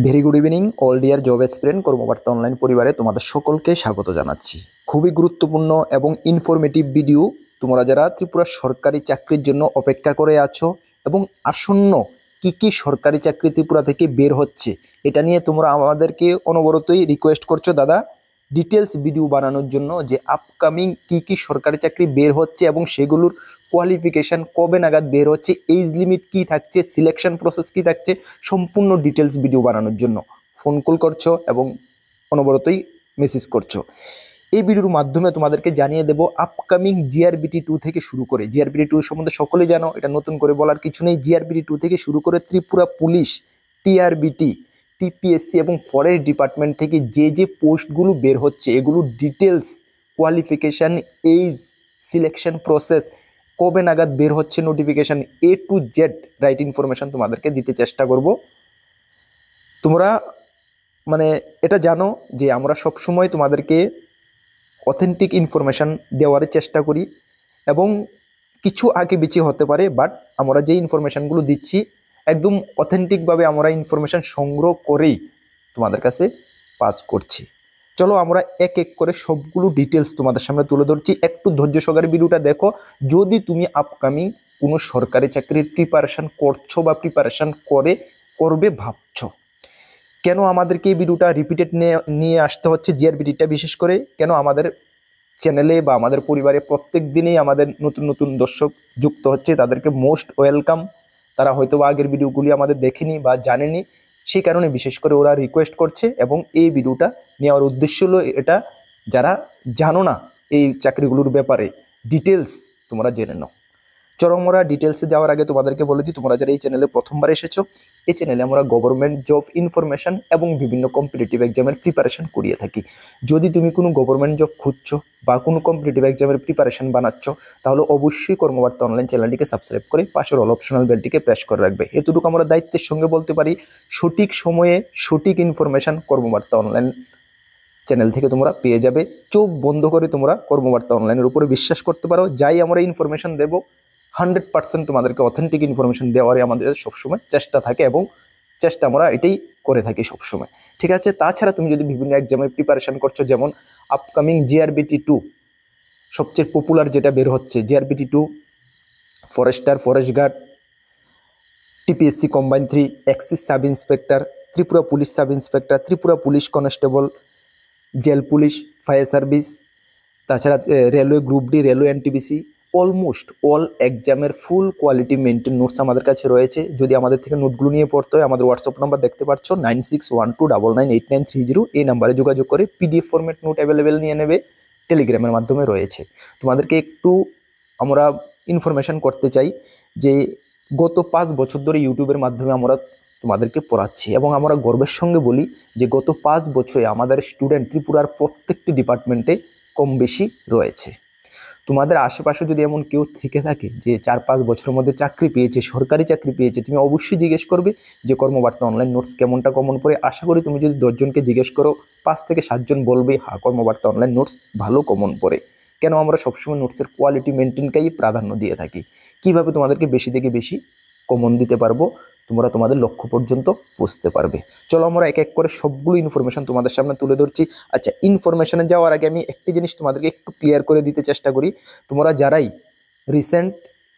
Very good evening all dear job experience Karmabarta online পরিবারে তোমাদের সকলকে স্বাগত জানাচ্ছি। খুবই গুরুত্বপূর্ণ এবং ইনফরমেটিভ ভিডিও। তোমরা যারা ত্রিপুরা সরকারি চাকরির জন্য অপেক্ষা করে আছো এবং আসন্ন কি সরকারি চাকরি ত্রিপুরা থেকে বের হচ্ছে এটা নিয়ে তোমরা আমাদেরকে অনবরতই রিকোয়েস্ট করছো দাদা ডিটেলস ভিডিও বানানোর জন্য, যে আপকামিং কি সরকারি চাকরি বের হচ্ছে এবং সেগুলোর কোয়ালিফিকেশান কবে নাগাদ বের হচ্ছে, এজ লিমিট কি থাকছে, সিলেকশন প্রসেস কি থাকছে, সম্পূর্ণ ডিটেলস ভিডিও বানানোর জন্য ফোন কল করছো এবং অনবরতই মেসেজ করছো। এই ভিডিওর মাধ্যমে তোমাদেরকে জানিয়ে দেব আপকামিং জিআরবিটি 2 থেকে শুরু করে, জিআরবিটি 2 সম্বন্ধে সকলেই জানো, এটা নতুন করে বলার কিছু নেই। জিআরবিটি 2 থেকে শুরু করে ত্রিপুরা পুলিশ, টিআরবিটি, টিপিএসসি এবং ফরেস্ট ডিপার্টমেন্ট থেকে যে পোস্টগুলো বের হচ্ছে এগুলোর details, qualification, age, selection process, কবে নাগাদ বের হচ্ছে notification, A to Z right information তোমাদেরকে দিতে চেষ্টা করব। তোমরা মানে এটা জানো যে আমরা সবসময় তোমাদেরকে অথেন্টিক ইনফরমেশান দেওয়ার চেষ্টা করি এবং কিছু আগে পিছিয়ে হতে পারে, বাট আমরা যে ইনফরমেশানগুলো দিচ্ছি একদম অথেন্টিকভাবে আমরা ইনফরমেশান সংগ্রহ করেই তোমাদের কাছে পাস করছি। চলো আমরা এক এক করে সবগুলো ডিটেলস তোমাদের সামনে তুলে ধরছি। একটু ধৈর্য সহকারে ভিডিওটা দেখো। যদি তুমি আপকামিং কোনো সরকারি চাকরির প্রিপারেশান করছো বা প্রিপারেশান করবে ভাবছো, কেন আমাদেরকে এই ভিডিওটা রিপিটেড নিয়ে আসতে হচ্ছে, জিআরবিটিটা বিশেষ করে কেন আমাদের চ্যানেলে বা আমাদের পরিবারে প্রত্যেক দিনেই আমাদের নতুন নতুন দর্শক যুক্ত হচ্ছে, তাদেরকে মোস্ট ওয়েলকাম। তারা হয়তো বা আগের ভিডিওগুলি আমাদের দেখেনি বা জানেনি, সেই কারণে বিশেষ করে ওরা রিকোয়েস্ট করছে এবং এই ভিডিওটা নেওয়ার উদ্দেশ্য হলো এটা, যারা জানো না এই চাকরিগুলোর ব্যাপারে ডিটেলস তোমরা জেনে নাও। চরমরা ডিটেলসে যাওয়ার আগে তোমাদেরকে বলে দিই, তোমরা যারা এই চ্যানেলে প্রথমবার এসেছো, এই চ্যানেলে আমরা গভর্নমেন্ট জব ইনফরমেশন এবং বিভিন্ন কম্পিটিটিভ এক্সামের প্রিপারেশন করিয়ে থাকি। যদি তুমি কোনো গভর্নমেন্ট জব খুঁজছো বা কোনো কম্পিটিটিভ এক্সামের প্রিপারেশন বানাচ্ছ, তাহলে অবশ্যই কর্মবার্তা অনলাইন চ্যানেলটিকে সাবস্ক্রাইব করে পাশের অল অপশনাল বেলটিকে প্রেস করে রাখবে। এতটুকু আমরা দায়িত্বের সঙ্গে বলতে পারি, সঠিক সময়ে সঠিক ইনফরমেশন কর্মবার্তা অনলাইন চ্যানেল থেকে তোমরা পেয়ে যাবে। চোখ বন্ধ করে তোমরা কর্মবার্তা অনলাইনের উপরে বিশ্বাস করতে পারো। যাই আমরা ইনফরমেশন দেবো 100% তোমাদেরকে অথেন্টিক ইনফরমেশন দেওয়ারই আমাদের সবসময় চেষ্টা থাকে এবং চেষ্টা আমরা এটাই করে থাকি সবসময়, ঠিক আছে। তাছাড়া তুমি যদি বিভিন্ন এক্সামের প্রিপারেশন করছো, যেমন আপকামিং জিআরবিটি 2 সবচেয়ে পপুলার যেটা বের হচ্ছে, GRBT 2 forester, forest guard, TPSC combine 3, excise sub inspector, Tripura police sub inspector, Tripura police constable, jail police, fire service, তাছাড়া railway group D, railway NTPC, almost all এক্সামের ফুল কোয়ালিটি মেনটেন নোটস আমাদের কাছে রয়েছে। যদি আমাদের থেকে নোটগুলো নিয়ে পড়তে হয়, আমাদের হোয়াটসঅ্যাপ নাম্বার দেখতে পাচ্ছ 9612998930, এই নাম্বারে যোগাযোগ করে পিডিএফ ফরম্যাট নোট অ্যাভেলেবেল নিয়ে নেবে। টেলিগ্রামের মাধ্যমে রয়েছে। তোমাদেরকে একটু আমরা ইনফরমেশান করতে চাই যে গত 5 বছর ধরে ইউটিউবের মাধ্যমে আমরা তোমাদেরকে পড়াচ্ছি এবং আমরা গর্বের সঙ্গে বলি যে গত 5 বছরে আমাদের স্টুডেন্ট ত্রিপুরার প্রত্যেকটি ডিপার্টমেন্টে কম বেশি রয়েছে। তোমাদের আশেপাশে যদি এমন কেউ থেকে থাকে যে 4-5 বছরের মধ্যে চাকরি পেয়েছে, সরকারি চাকরি পেয়েছে, তুমি অবশ্যই জিজ্ঞেস করবে যে কর্মবার্তা অনলাইন নোটস কেমনটা কমন পড়ে। আশা করি তুমি যদি 10 জনকে জিজ্ঞেস করো 5 থেকে 7 জন বলবে হ্যাঁ কর্মবার্তা অনলাইন নোটস ভালো কমন পড়ে। কেন আমরা সবসময় নোটসের কোয়ালিটি মেনটেনকেই প্রাধান্য দিয়ে থাকি। কিভাবে তোমাদেরকে বেশি থেকে বেশি কমন দিতে পারবো, তোমরা তোমাদের লক্ষ্য পর্যন্ত পৌঁছতে পারবে। চলো আমরা এক এক করে সবগুলো ইনফরমেশন তোমাদের সামনে তুলে ধরছি। আচ্ছা, ইনফরমেশনে যাওয়ার আগে আমি একটি জিনিস তোমাদেরকে একটু ক্লিয়ার করে দিতে চেষ্টা করি। তোমরা যারাই রিসেন্ট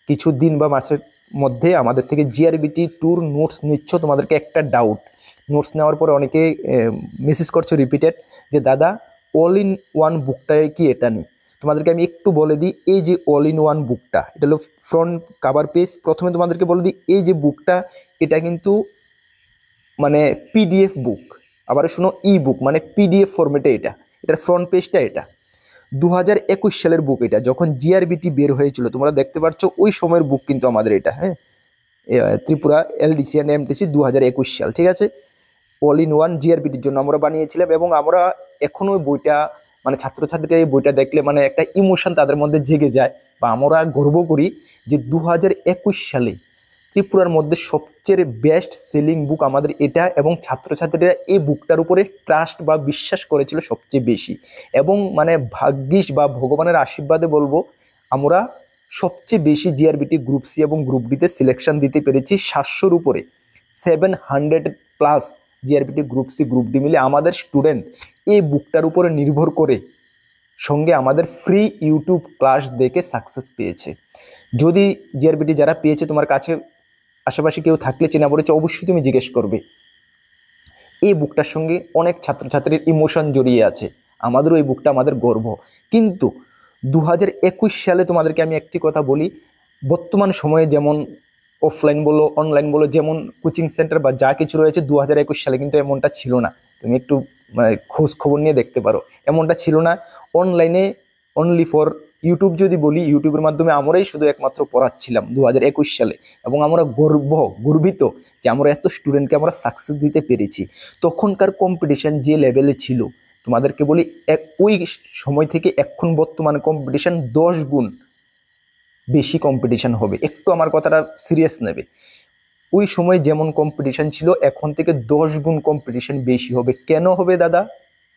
কিছু দিন বা মাসের মধ্যে আমাদের থেকে জিআরবিটি 2 নোটস নিচ্ছ, তোমাদেরকে একটা ডাউট, নোটস নেওয়ার পরে অনেকে মেসেজ করছো রিপিটেড যে দাদা অল ইন ওয়ান বুকটায় কি এটা নেই। তোমাদেরকে আমি একটু বলে দিই, এই যে অল ইন ওয়ান বুকটা, এটা হলো ফ্রন্ট কাভার পেজ। প্রথমে তোমাদেরকে বলে দিই এই যে বুকটা, এটা কিন্তু মানে পিডিএফ বুক, আবার শোনো ই বুক মানে পিডিএফ ফরম্যাটে, এটার ফ্রন্ট পেজটা এটা 2021 সালের বুক। এটা যখন জিআরবিটি বের হয়েছিল তোমরা দেখতে পাচ্ছ ওই সময়ের বুক কিন্তু আমাদের এটা, হ্যাঁ, ত্রিপুরা এলডিসি অ্যান্ড এমটিসি 2021 সাল, ঠিক আছে। অল ইন ওয়ান জিআরবিটির জন্য আমরা বানিয়েছিলাম এবং আমরা এখনও বইটা মানে ছাত্রছাত্রীরা এই বইটা দেখলে মানে একটা ইমোশন তাদের মধ্যে জেগে যায় বা আমরা গর্ব করি যে 2021 সালে ত্রিপুরার মধ্যে সবচেয়ে বেস্ট সেলিং বুক আমাদের এটা এবং ছাত্রছাত্রীরা এই বুকটার উপরে ট্রাস্ট বা বিশ্বাস করেছিল সবচেয়ে বেশি এবং মানে ভাগ্যিস বা ভগবানের আশীর্বাদে বলবো আমরা সবচেয়ে বেশি জিআরবিটি গ্রুপ সি এবং গ্রুপ ডিতে সিলেকশন দিতে পেরেছি। 700-র উপরে 700+ GRBT group C group D মিলে আমাদের স্টুডেন্ট এই বুকটার উপরে নির্ভর করে সঙ্গে আমাদের ফ্রি ইউটিউব ক্লাস দেখে সাকসেস পেয়েছে। যদি জিআরবিটি যারা পেয়েছে তোমার কাছে আশেপাশে কেউ থাকলে চেনা পড়েছে, অবশ্যই তুমি জিজ্ঞেস করবে। এই বুকটার সঙ্গে অনেক ছাত্রছাত্রীর ইমোশন জড়িয়ে আছে, আমাদেরও এই বুকটা আমাদের গর্ব। কিন্তু 2021 সালে তোমাদেরকে আমি একটি কথা বলি, বর্তমান সময়ে যেমন অফলাইন বলো অনলাইন বলো যেমন কোচিং সেন্টার বা যা কিছু রয়েছে, 2021 সালে কিন্তু এমনটা ছিল না। তুমি একটু খোঁজ খবর নিয়ে দেখতে পারো, এমনটা ছিল না। অনলাইনে অনলি ফর ইউটিউব যদি বলি, ইউটিউবের মাধ্যমে আমরাই শুধু একমাত্র পড়াচ্ছিলাম 2021 সালে, এবং আমরা গর্বিত যে আমরা এত স্টুডেন্টকে আমরা সাকসেস দিতে পেরেছি। তখনকার কম্পিটিশন যে লেভেলে ছিল, তোমাদেরকে বলি ওই সময় থেকে এখন বর্তমানে কম্পিটিশন 10 গুণ বেশি কম্পিটিশন হবে। একটু আমার কথাটা সিরিয়াস নেবে। ওই সময় যেমন কম্পিটিশন ছিল, এখন থেকে 10 গুণ কম্পিটিশন বেশি হবে। কেন হবে দাদা?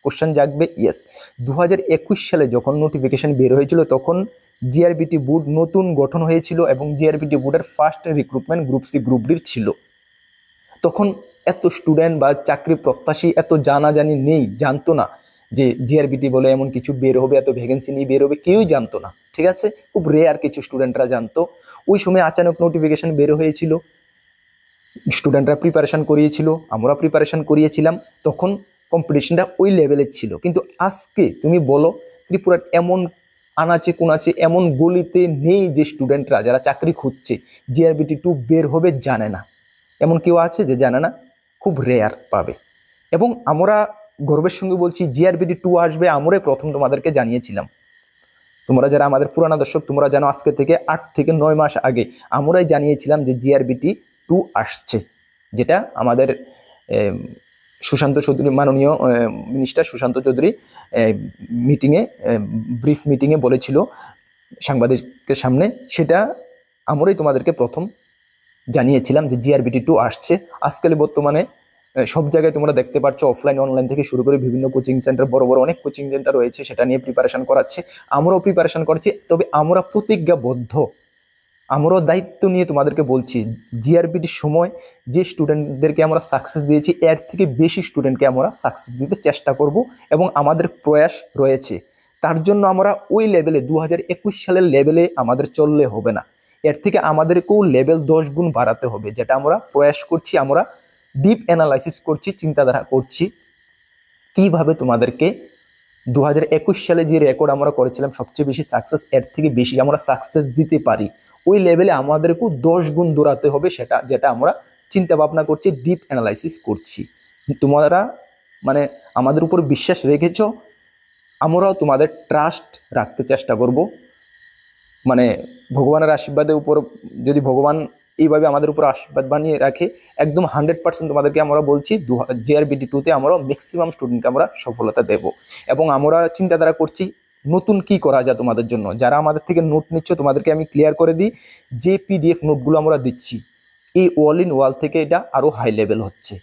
কোশ্চেন জাগবে। ইয়েস, 2021 সালে যখন নোটিফিকেশন বের হয়েছিল তখন জিআরবিটি বোর্ড নতুন গঠন হয়েছিল এবং জিআরবিটি বোর্ডের first recruitment group C group ডির ছিল। তখন এত স্টুডেন্ট বা চাকরি প্রত্যাশী এত জানাজানি নেই, জানতো না যে জিআরবিটি বলে এমন কিছু বের হবে, এত ভ্যাকেন্সি নিয়ে বের হবে, কেউই জানতো না। ঠিক আছে, খুব রেয়ার কিছু স্টুডেন্টরা জানতো। ওই সময় আচানক নোটিফিকেশন বের হয়েছিল, স্টুডেন্টরা প্রিপারেশন করিয়েছিল, আমরা প্রিপারেশন করিয়েছিলাম, তখন কম্পিটিশনটা ওই লেভেলের ছিল। কিন্তু আজকে তুমি বলো, ত্রিপুরার এমন আনাচে কোনাচে এমন গলিতে নেই যে স্টুডেন্টরা যারা চাকরি খুঁজছে জিআরবিটি 2 বের হবে জানে না। এমন কেউ আছে যে জানে না? খুব রেয়ার পাবে। এবং আমরা গর্বের সঙ্গে বলছি জিআরবিটি 2 আসবে, আমরাই প্রথম তোমাদেরকে জানিয়েছিলাম। তোমরা যারা আমাদের পুরানা দর্শক, তোমরা জানো আজকে থেকে 8 থেকে 9 মাস আগে আমরাই জানিয়েছিলাম যে জিআরবিটি 2 আসছে, যেটা আমাদের সুশান্ত চৌধুরী, মাননীয় মিনিস্টার সুশান্ত চৌধুরী মিটিংয়ে, ব্রিফ মিটিংয়ে বলেছিল সাংবাদিকের সামনে। সেটা আমরাই তোমাদেরকে প্রথম জানিয়েছিলাম যে জিআরবিটি 2 আসছে। আজকাল বর্তমানে সব জায়গায় তোমরা দেখতে পাচ্ছ, অফলাইন অনলাইন থেকে শুরু করে বিভিন্ন কোচিং সেন্টার, বড় বড় অনেক কোচিং সেন্টার রয়েছে, সেটা নিয়ে প্রিপারেশন করাচ্ছে। আমরাও প্রিপারেশন করছি, তবে আমরা প্রতিজ্ঞাবদ্ধ, আমরাও দায়িত্ব নিয়ে তোমাদেরকে বলছি, জিআরবিটির সময় যে স্টুডেন্টদেরকে আমরা সাকসেস দিয়েছি, এর থেকে বেশি স্টুডেন্টকে আমরা সাকসেস দিতে চেষ্টা করব এবং আমাদের প্রয়াস রয়েছে। তার জন্য আমরা ওই লেভেলে 2021 সালের লেভেলে আমাদের চললে হবে না, এর থেকে আমাদেরকেও লেভেল 10 গুণ বাড়াতে হবে, যেটা আমরা প্রয়াস করছি। আমরা ডিপ অ্যানালাইসিস করছি, চিন্তাধারা করছি কিভাবে তোমাদেরকে 2021 সালে যে রেকর্ড আমরা করেছিলাম সবচেয়ে বেশি সাকসেস, এর থেকে বেশি আমরা সাকসেস দিতে পারি। ওই লেভেলে আমাদেরকেও 10 গুণ দৌড়াতে হবে, যেটা আমরা চিন্তা ভাবনা করছি, ডিপ অ্যানালাইসিস করছি। তোমরা মানে আমাদের উপর বিশ্বাস রেখেছ, আমরাও তোমাদের ট্রাস্ট রাখতে চেষ্টা করব। মানে ভগবানের আশীর্বাদের উপর যদি ভগবান এইভাবে আমাদের উপর আশীর্বাদ বানিয়ে রাখে, একদম 100% তোমাদেরকে আমরা বলছি জিআরবিটি 2 তে আমরা ম্যাক্সিমাম স্টুডেন্টকে আমরা সফলতা দেব। এবং আমরা চিন্তাধারা করছি নতুন কি করা যায় তোমাদের জন্য। যারা আমাদের থেকে নোট নিচ্ছ, তোমাদেরকে আমি ক্লিয়ার করে দিই, যে পিডিএফ নোটগুলো আমরা দিচ্ছি, এই অল ইন ওয়ান থেকে এটা আরও হাই লেভেল হচ্ছে,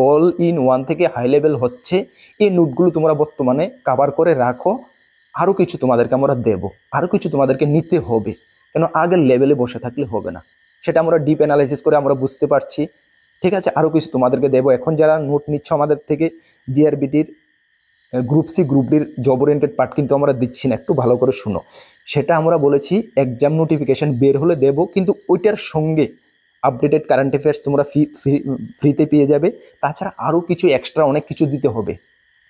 অল ইন ওয়ান থেকে হাই লেভেল হচ্ছে। এই নোটগুলো তোমরা বর্তমানে কাভার করে রাখো, আরও কিছু তোমাদেরকে আমরা দেব, আরও কিছু তোমাদেরকে নিতে হবে, কেন আগের লেভেলে বসে থাকলে হবে না। সেটা আমরা ডিপ অ্যানালাইসিস করে আমরা বুঝতে পারছি। ঠিক আছে, আরও কিছু তোমাদেরকে দেবো। এখন যারা নোট নিচ্ছ আমাদের থেকে, জিআরবিটির গ্রুপ সি গ্রুপ ডির জব ওরিয়েন্টেড পার্ট কিন্তু আমরা দিচ্ছি না, একটু ভালো করে শুনো। সেটা আমরা বলেছি এক্সাম নোটিফিকেশান বের হলে দেব, কিন্তু ওইটার সঙ্গে আপডেটেড কারেন্ট অ্যাফেয়ার্স তোমরা ফ্রিতে পেয়ে যাবে। তাছাড়া আরও কিছু এক্সট্রা অনেক কিছু দিতে হবে,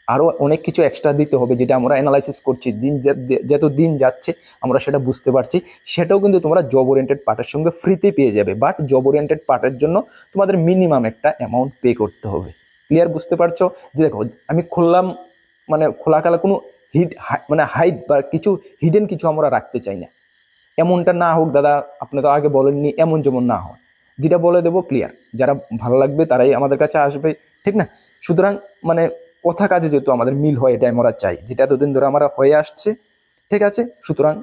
আরও অনেক কিছু এক্সট্রা দিতে হবে, যেটা আমরা অ্যানালাইসিস করছি। যত দিন যাচ্ছে আমরা সেটা বুঝতে পারছি। সেটাও কিন্তু তোমরা জব ওরিয়েন্টেড পার্টের সঙ্গে ফ্রিতে পেয়ে যাবে, বাট জব ওরিয়েন্টেড পার্টের জন্য তোমাদের মিনিমাম একটা অ্যামাউন্ট পে করতে হবে। ক্লিয়ার? বুঝতে পারছো? যে দেখো, আমি খুললাম মানে খোলাকালা কোনো হাইড বা কিছু হিডেন কিছু আমরা রাখতে চাই না। এমনটা না হোক দাদা, আপনি তো আগে বলেননি, এমন যেমন না হয়, যেটা বলে দেবো ক্লিয়ার। যারা ভালো লাগবে তারাই আমাদের কাছে আসবে, ঠিক না? সুতরাং মানে কথা কাজে যেহেতু আমাদের মিল হয়, এটা আমরা চাই, যেটা এতদিন ধরে আমরা হয়ে আসছে। ঠিক আছে, সুতরাং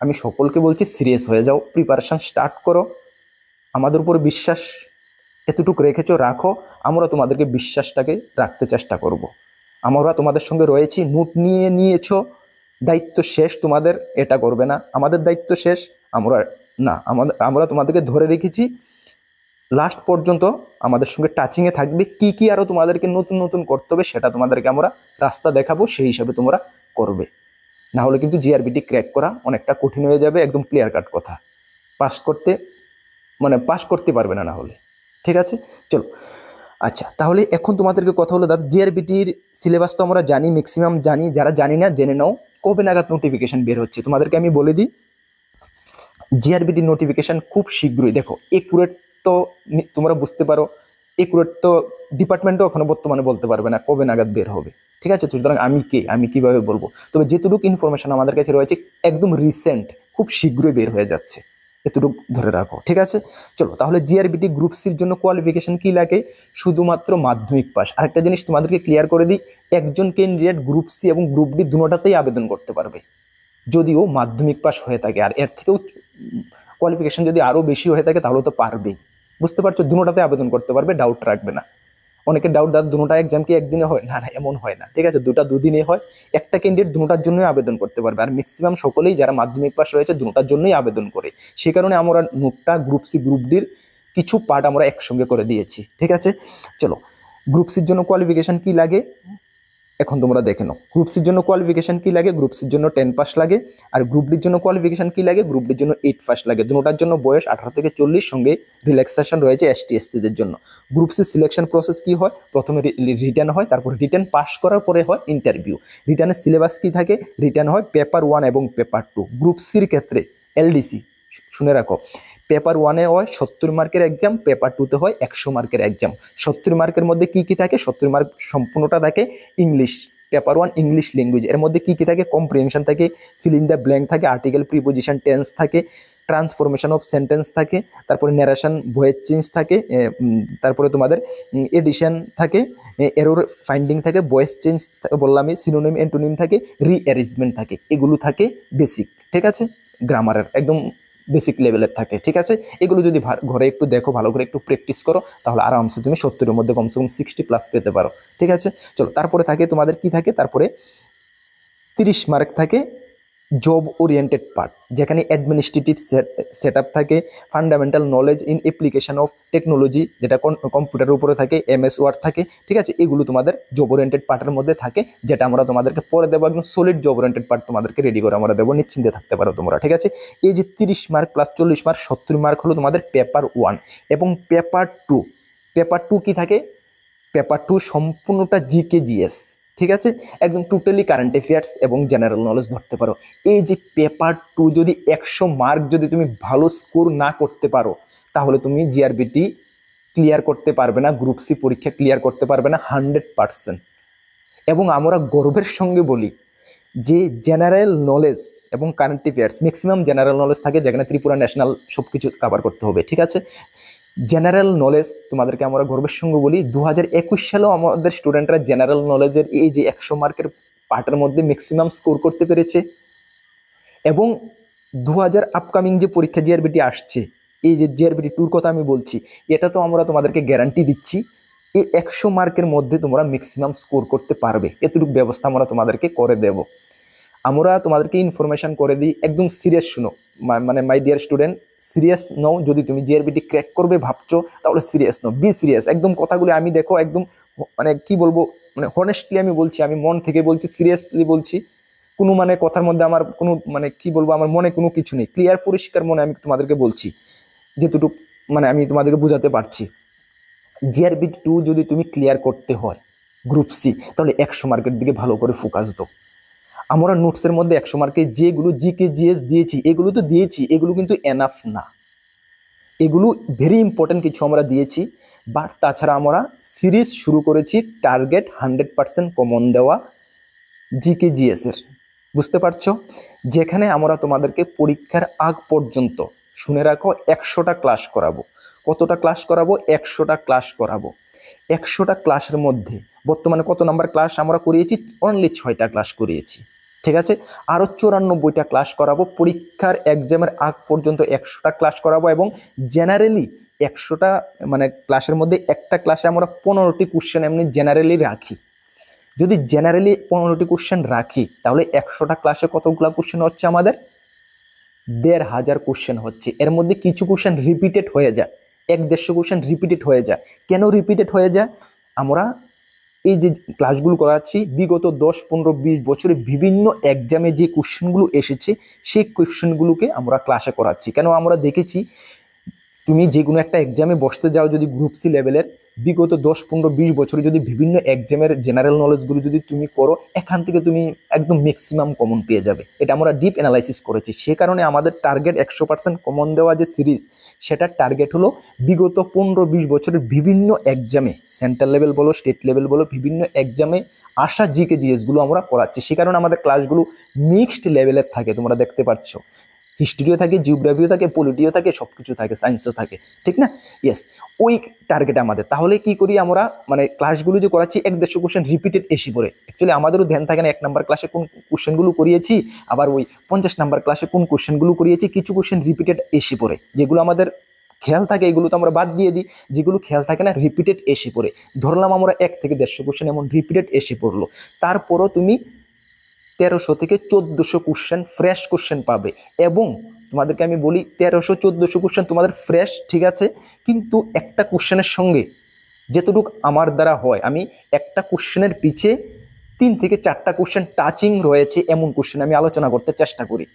আমি সকলকে বলছি সিরিয়াস হয়ে যাও, প্রিপারেশান স্টার্ট করো, আমাদের উপর বিশ্বাস এতটুকু রেখেছো, রাখো। আমরা তোমাদেরকে বিশ্বাসটাকে রাখতে চেষ্টা করব। আমরা তোমাদের সঙ্গে রয়েছি। নোট নিয়েছো, দায়িত্ব শেষ তোমাদের, এটা করবে না, আমাদের দায়িত্ব শেষ। আমরা তোমাদেরকে ধরে রেখেছি, লাস্ট পর্যন্ত আমাদের সঙ্গে টাচিংয়ে থাকবে। কি কি আরও তোমাদেরকে নতুন নতুন করতে হবে সেটা তোমাদেরকে আমরা রাস্তা দেখাবো, সেই হিসাবে তোমরা করবে। না হলে কিন্তু জিআরবিটি ক্র্যাক করা অনেকটা কঠিন হয়ে যাবে, একদম ক্লিয়ার কাট কথা। পাস করতে পারবে না হলে। ঠিক আছে, চলো। আচ্ছা, তাহলে এখন তোমাদেরকে কথা হলো দাদা, জিআরবিটির সিলেবাস তো আমরা জানি, ম্যাক্সিমাম জানি। যারা জানি না জেনে নাও, কবে নাগাদ নোটিফিকেশন বের হচ্ছে তোমাদেরকে আমি বলে দিই। জিআরবিটির নোটিফিকেশন খুব শীঘ্রই। দেখো, একুরেট তো তোমরা বুঝতে পারো, একুরেট তো ডিপার্টমেন্টও এখনো বর্তমানে বলতে পারবে না কবে নাগাদ বের হবে। ঠিক আছে, সুতরাং আমি কিভাবে বলবো? তবে যেটুকু ইনফরমেশন আমাদের কাছে রয়েছে একদম রিসেন্ট, খুব শীঘ্রই বের হয়ে যাচ্ছে, এতটুকু ধরে রাখো। ঠিক আছে, চলো। তাহলে জিআরবিটি গ্রুপ সির জন্য কোয়ালিফিকেশন কি লাগে? শুধুমাত্র মাধ্যমিক পাস। আরেকটা জিনিস তোমাদেরকে ক্লিয়ার করে দিই, একজন ক্যান্ডিডেট গ্রুপ সি এবং গ্রুপ ডি দুটোটাতেই আবেদন করতে পারবে, যদিও মাধ্যমিক পাস হয়ে থাকে। আর এর থেকেও কোয়ালিফিকেশন যদি আরও বেশি হয়ে থাকে তাহলে তো পারবেই। বুঝতে পারছো, দুটোটাতে আবেদন করতে পারবে, ডাউট রাখবে না। অনেকে ডাউট, দুটোটা এক্সাম কি একদিনে হয়? না, এমন হয় না। ঠিক আছে, দুদিনে হয়। একটা ক্যান্ডিডেট দুটোটার জন্যই আবেদন করতে পারবে। আর ম্যাক্সিমাম সকলেই যারা মাধ্যমিক পাস রয়েছে দুটোটার জন্যই আবেদন করে। সে কারণে আমরা নোটটা গ্রুপ সি গ্রুপ ডির কিছু পার্ট আমরা একসঙ্গে করে দিয়েছি। ঠিক আছে, চলো। গ্রুপ সির জন্য কোয়ালিফিকেশন কি লাগে এখন তোমরা দেখে নাও। গ্রুপ সির জন্য কোয়ালিফিকেশন কি লাগে? গ্রুপ সির জন্য 10 পাস লাগে। আর গ্রুপ ডির জন্য কোয়ালিফিকেশন কি লাগে? গ্রুপ ডির জন্য 8 পাস লাগে। দুটোটার জন্য বয়স 18 থেকে 40, সঙ্গে রিল্যাক্সেশন রয়েছে এসটি এসসিদের জন্য। গ্রুপ সি সিলেকশন প্রসেস কি হয়? প্রথমে রিটেন হয়, তারপর রিটেন পাস করার পরে হয় ইন্টারভিউ। রিটেনের সিলেবাস কি থাকে? রিটেন হয় পেপার 1 এবং পেপার 2। গ্রুপ সির ক্ষেত্রে এলডিসি, শুনে রাখো, পেপার 1-এ হয় 70 মার্কের এক্সাম, পেপার 2-তে হয় 100 মার্কের এক্সাম। 70 মার্কের মধ্যে কি কি থাকে? 70 মার্ক সম্পূর্ণটা থাকে ইংলিশ। Paper 1 English language. এর মধ্যে কি কি থাকে? কম্প্রিহেনশন থাকে, ফিল ইন দ্য ব্ল্যাঙ্ক থাকে, আর্টিকেল, প্রিপোজিশন, টেন্স থাকে, ট্রান্সফরমেশন অফ সেন্টেন্স থাকে, তারপরে ন্যারেশন, ভয়েস চেঞ্জ থাকে, তারপরে তোমাদের এডিশন থাকে, এরর ফাইন্ডিং থাকে, ভয়েস চেঞ্জ বললামই, সিনোনিম অ্যান্টোনিম থাকে, রিঅ্যারেঞ্জমেন্ট থাকে। এগুলো থাকে বেসিক। ঠিক আছে, গ্রামারের একদম বেসিক লেভেলের থাকে। ঠিক আছে, এগুলো যদি ঘরে একটু দেখো, ভালো করে একটু প্র্যাকটিস করো, তাহলে আরামসে তুমি 70-এর মধ্যে কমসে কম 60+ পেতে পারো। ঠিক আছে, চলো। তারপরে থাকে তোমাদের কি থাকে? তারপরে 30 মার্ক থাকে জব ওরিয়েন্টেড পার্ট, যেখানে অ্যাডমিনিস্ট্রেটিভ সেটআপ থাকে, fundamental knowledge in application of technology, যেটা কম্পিউটারের উপরে থাকে, এমএস ওয়ার্ড থাকে। ঠিক আছে, এগুলো তোমাদের জব ওরিয়েন্টেড পার্টের মধ্যে থাকে, যেটা আমরা তোমাদেরকে পরে দেবো। একদম সলিড জব ওরিয়েন্টেড পার্ট তোমাদেরকে রেডি করে আমরা দেবো, নিশ্চিন্তে থাকতে পারো তোমরা। ঠিক আছে, এই যে 30 মার্ক প্লাস 40 মার্ক, 70 মার্ক হলো তোমাদের পেপার 1 এবং পেপার 2। পেপার 2 কি থাকে? পেপার 2 সম্পূর্ণটা জিকে জিএস। ঠিক আছে, একদম টোটালি কারেন্ট অ্যাফেয়ার্স এবং জেনারেল নলেজ ধরতে পারো। এই যে পেপার 2 যদি 100 মার্ক যদি তুমি ভালো স্কোর না করতে পারো, তাহলে তুমি জিআরবিটি ক্লিয়ার করতে পারবে না, গ্রুপ সি পরীক্ষা ক্লিয়ার করতে পারবে না 100%। এবং আমরা গর্বের সঙ্গে বলি যে জেনারেল নলেজ এবং current affairs, maximum general knowledge থাকে, যেখানে ত্রিপুরা ন্যাশনাল সব কিছু কভার করতে হবে। ঠিক আছে, জেনারেল নলেজ তোমাদেরকে আমরা গর্বের সঙ্গে বলি 2021 সালেও আমাদের স্টুডেন্টরা জেনারেল নলেজের এই যে 100 মার্কের পার্টের মধ্যে ম্যাক্সিমাম স্কোর করতে পেরেছে। এবং 2000 আপকামিং যে পরীক্ষা জিআরবিটি আসছে, এই যে জিআরবিটি 2-র কথা আমি বলছি, এটা তো আমরা তোমাদেরকে গ্যারান্টি দিচ্ছি এই 100 মার্কের মধ্যে তোমরা ম্যাক্সিমাম স্কোর করতে পারবে। এতটুকু ব্যবস্থা আমরা তোমাদেরকে করে দেব। আমরা তোমাদেরকে ইনফরমেশন করে দিই, একদম সিরিয়াস শুনো, মানে মাই ডিয়ার স্টুডেন্ট, সিরিয়াস নও। যদি তুমি জিআরবিটি ক্র্যাক করবে ভাবছো, তাহলে সিরিয়াস নও, বি সিরিয়াস। একদম কথাগুলো আমি দেখো একদম মানে কি বলবো, মানে হনেস্টলি আমি বলছি, আমি মন থেকে বলছি, সিরিয়াসলি বলছি। কোনো মানে কথার মধ্যে আমার কোনো মানে কি বলবো, আমার মনে কোনো কিছু নেই, ক্লিয়ার পরিষ্কার মনে আমি তোমাদেরকে বলছি, যেটুকু মানে আমি তোমাদেরকে বোঝাতে পারছি। জিআরবিটি 2 যদি তুমি ক্লিয়ার করতে হয় গ্রুপ সি, তাহলে 100 মার্কের দিকে ভালো করে ফোকাস দাও। আমরা নোটসের মধ্যে 100 মার্কে যেগুলো জিকে জিএস দিয়েছি, এগুলো তো দিয়েছি, এগুলো কিন্তু এনাফ না, এগুলো ভেরি ইম্পর্টেন্ট কিছু আমরা দিয়েছি। বাট তাছাড়া আমরা সিরিজ শুরু করেছি টার্গেট 100% কমন দেওয়া জিকে জিএসের। বুঝতে পারছো, যেখানে আমরা তোমাদেরকে পরীক্ষার আগ পর্যন্ত, শুনে রাখো, 100টা ক্লাস করাবো। কতটা ক্লাস করাবো? 100টা ক্লাস করাবো। 100টা ক্লাসের মধ্যে বর্তমানে কত নাম্বার ক্লাস আমরা করিয়েছি? অনলি 6টা ক্লাস করিয়েছি। ঠিক আছে, আরও 94টা ক্লাস করাবো। পরীক্ষার এক্সামের আগ পর্যন্ত 100টা ক্লাস করাবো। এবং জেনারেলি 100টা মানে ক্লাসের মধ্যে একটা ক্লাসে আমরা 15টি কোশ্চেন এমনি জেনারেলি রাখি। যদি জেনারেলি 15টি কোশ্চেন রাখি, তাহলে 100টা ক্লাসে কতগুলো কোশ্চেন হচ্ছে? আমাদের 1500 কোশ্চেন হচ্ছে। এর মধ্যে কিছু কোশ্চেন রিপিটেড হয়ে যায়, 1-150 কোশ্চেন রিপিটেড হয়ে যায়। কেন রিপিটেড হয়ে যায়? আমরা এই যে ক্লাসগুলো করাচ্ছি বিগত 10, 15, 20 বছরে বিভিন্ন এক্সামে যে কোশ্চেনগুলো এসেছে সেই কোশ্চেনগুলোকে আমরা ক্লাসে করাচ্ছি। কেন? আমরা দেখেছি তুমি যে কোনো একটা এক্সামে বসতে যাও, যদি গ্রুপ সি লেভেলের বিগত 10, 15, 20 বছরে যদি বিভিন্ন এক্সামের জেনারেল নলেজগুলো যদি তুমি করো, এখান থেকে তুমি একদম ম্যাক্সিমাম কমন পেয়ে যাবে। এটা আমরা ডিপ অ্যানালাইসিস করেছি। সে কারণে আমাদের টার্গেট 100% কমন দেওয়া যে সিরিজ, সেটার টার্গেট হলো বিগত 15-20 বছরের বিভিন্ন এক্সামে, সেন্ট্রাল লেভেল বলো, স্টেট লেভেল বলো, বিভিন্ন এক্সামে আসা জিকে জিএসগুলো আমরা করাচ্ছি। সে কারণে আমাদের ক্লাসগুলো মিক্সড লেভেলের থাকে, তোমরা দেখতে পাচ্ছ। হিস্ট্রিও থাকে, জিওগ্রাফিও থাকে, পলিটিও থাকে, সব কিছু থাকে, সায়েন্সও থাকে, ঠিক না? ইয়েস, ওই টার্গেট আমাদের। তাহলে কি করি আমরা, মানে ক্লাসগুলো যে করাচ্ছি 1-150 কোশ্চেন রিপিটেড এসে পড়ে। অ্যাকচুয়ালি আমাদেরও ধ্যান থাকে না 1 নাম্বার ক্লাসে কোন কোশ্চেনগুলো করিয়েছি, আবার ওই 50 নাম্বার ক্লাসে কোন কোশ্চেনগুলো করিয়েছি। কিছু কোশ্চেন রিপিটেড এসে পড়ে, যেগুলো আমাদের খেয়াল থাকে এগুলো তো আমরা বাদ দিয়ে দিই, যেগুলো খেয়াল থাকে না রিপিটেড এসে পড়ে। ধরলাম আমরা 1 থেকে 150 কোশ্চেন এমন রিপিটেড এসে পড়লো, তারপরও তুমি 1300 থেকে 1400 কোশ্চেন ফ্রেশ কোশ্চেন পাবে। এবং তোমাদেরকে আমি বলি 1300-1400 কোশ্চেন তোমাদের ফ্রেশ, ঠিক আছে, কিন্তু একটা কোশ্চেনের সঙ্গে যেটুকু আমার দ্বারা হয়, আমি একটা কোশ্চেনের পিছে 3 থেকে 4টা কোশ্চেন টাচিং রয়েছে এমন কোশ্চেন আমি আলোচনা করতে চেষ্টা করি।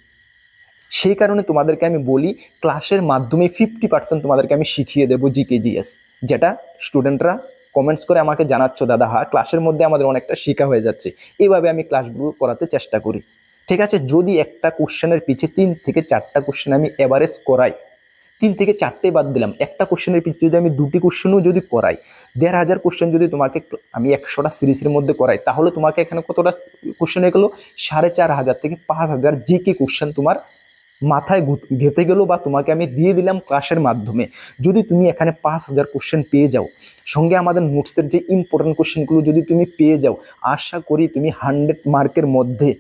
সেই কারণে তোমাদেরকে আমি বলি ক্লাসের মাধ্যমে 50% তোমাদেরকে আমি শিখিয়ে দেবো জিকে জিএস, যেটা স্টুডেন্টরা কমেন্টস করে আমাকে জানাচ্ছ, দাদা হ্যাঁ ক্লাসের মধ্যে আমাদের অনেকটা শেখা হয়ে যাচ্ছে। এইভাবে আমি ক্লাসগুলো করাতে চেষ্টা করি, ঠিক আছে। যদি একটা কোশ্চেনের পিছে 3 থেকে 4টা কোশ্চেন আমি এভারেজ করাই, 3 থেকে 4টে বাদ দিলাম, একটা কোশ্চেনের পিছে যদি আমি 2টি কোশ্চেনও যদি করাই, 1500 কোশ্চেন যদি তোমাকে আমি 100টা সিরিজের মধ্যে করাই, তাহলে তোমাকে এখানে কতটা কোশ্চেন হয়ে গেল? 4500 থেকে 5000 জিকে কোশ্চেন তোমার মাথায় গেঁথে গেল, বা তোমাকে আমি দিয়ে দিলাম ক্লাসের মাধ্যমে। যদি তুমি এখানে 5000 কোশ্চেন পেয়ে যাও, সঙ্গে আমাদের নোটসের যে ইম্পর্টেন্ট কোশ্চেনগুলো যদি তুমি পেয়ে যাও, আশা করি তুমি 100 মার্কের মধ্যে